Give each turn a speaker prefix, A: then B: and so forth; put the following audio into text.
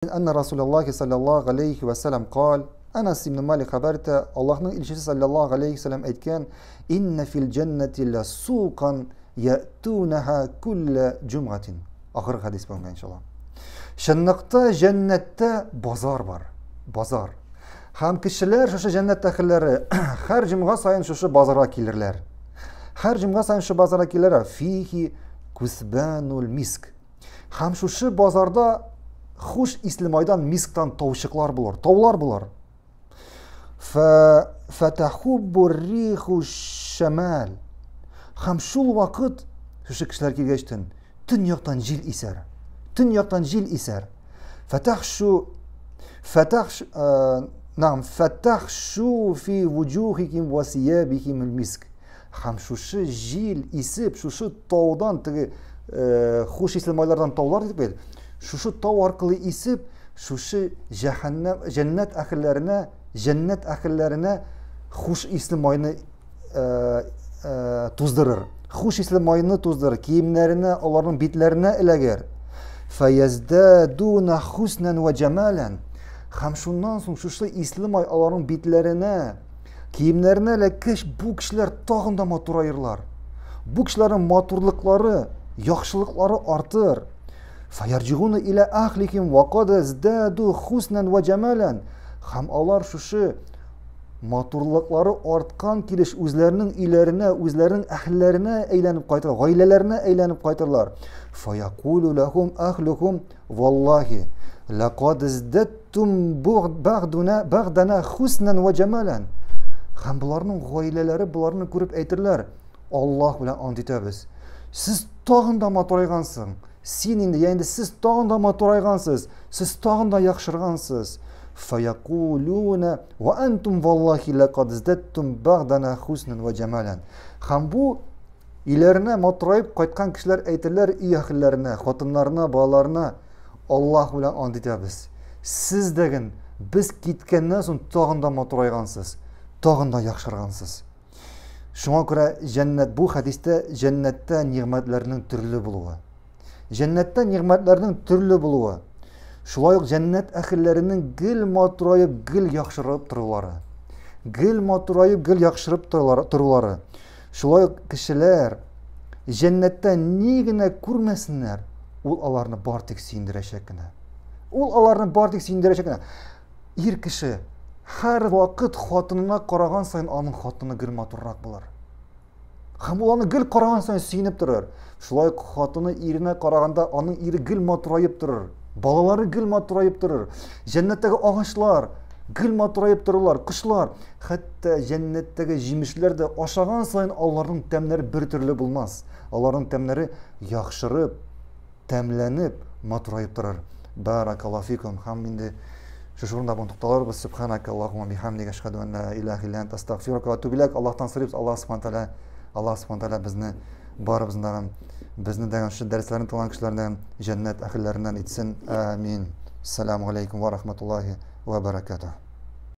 A: أن رسول الله صلى الله عليه وسلم قال Anas ibn Malik haberde Allah'ın ilçesi sallallahu aleyhi ve sellem etken inne fil cenneti la suqan ya'tunaha kulle cum'atin. Ahir hadis bu inşallah. Şennakta cennette bazar var. Bazar. Hem kişiler şu cennettekileri her cum'a sayın şu bazara gelirler. Her cum'a sayın şu bazara gelirler. Fihi kusbanul misk. Hem şu bazarda hoş İslimaydan misktan tavşıklar bulur. Tavlar bulur. فَتَحُبُّ الرِّيخُ الشَّمَالِ Hem şul vakit şu kişiler ki geçtin tün yaktan jil iser. Tün yaktan jil iser. فَتَحْشُ فِي وُجُوهِكِمْ وَسِيَابِكِمُ الْمِسْكِ Hem şu jil isip şu tavdan hoş İslimaylardan tavlar dedik böyle. Şu tav arkalı isip şu cennet ahillerine hoş İslimayını tuzdırır. Hoş İslimayını tuzdırır. Kiyimlerine, onların bitlerine eleger. فَيَزْدَادُونَ حُسْنًا وَجَمَالًا Hem şundan sonra şu İslimay onların bitlerine, kiyimlerine elekeş bu kişiler tağında maturayırlar. Bu kişilerin maturlukları, yaxşılıkları artır. فَيَرْجِغُونَ إِلَى أَهْلِكِمْ وَقَدْ ازْدَادُوا حُسْنًا وَجَمَالًا Hem onlar şu maturlukları artkan kiliş özlerinin ilerine, özlerinin ahillerine eğlenip kaytırlar, gaylelerine eğlenip kaytırlar. فَيَقُولُ لَهُمْ أَهْلُكُمْ وَاللّٰهِ لَقَدْ ازْدَدْتُمْ بَغْدَنَا حُسْنًا وَجَمَالًا Hem bunların gayleleri bunlarını görüp eytirler. Allah bilen antitemiz. Siz tağında maturaygansın. Sininde yani siz tağında maturaygansınız. Siz tağında yakşırgansınız. فَيَقُولُونَ وَاَنْتُمْ وَاللّٰهِ لَقَدْ ازْدَدْتُمْ بَغْدَنَا حُسْنًا وَجَمَالًا Hem bu ilerine maturayıp kaytkan kişiler eytirler iyi ahillerine, hatınlarına, bağlarına Allah bilen antitemiz. Siz degin biz gitkenden sonra tağında maturaygansınız. Tağında yakşırgansınız. Şuna göre cennet bu hadiste cennette nimetlerinin türlü buluğu. Cennette nimetlerinin türlü buluğu. Şulayık cennet ahillerinin gül maturayıp gül yakşırıp dururları. Gül maturayıp gül yakşırıp dururları. Şulayık kişiler cennette niyine kurmesinler. Ol alarını bartik sindireşekine. Ol alarını bartik sindireşekine. Bir kişi her vakit hatınına karagan sayın onun hatını gül maturrak bular. Hem olanı gül karagan sayın sinip durur. Şulayık hatını irine karaganda onun iri gül maturayıp durur. Balaları gül maturayıp durur. Cennetteki ağaçlar gül maturayıp dururlar. Kuşlar. Hatta cennetteki jimişler de aşağıdan sayın onların temleri bir türlü bulmaz. Onların temleri yakşırıp, temlenip maturayıp durur. Barakallahu fikum. Hamdinde şu şurunda bunu tutarız. Subhanaka Allahumma bihamdika eşhedü en la ilahe illa ente estağfiruke ve etûbü ileyk. Allah'tan sırf Allah subhanahu teala bizni barımızdan bizni degan şu derslerini tutan kişilerden cennet ahillerinden etsin. Amin. Selamun aleyküm ve rahmetullahi ve berekatuhu.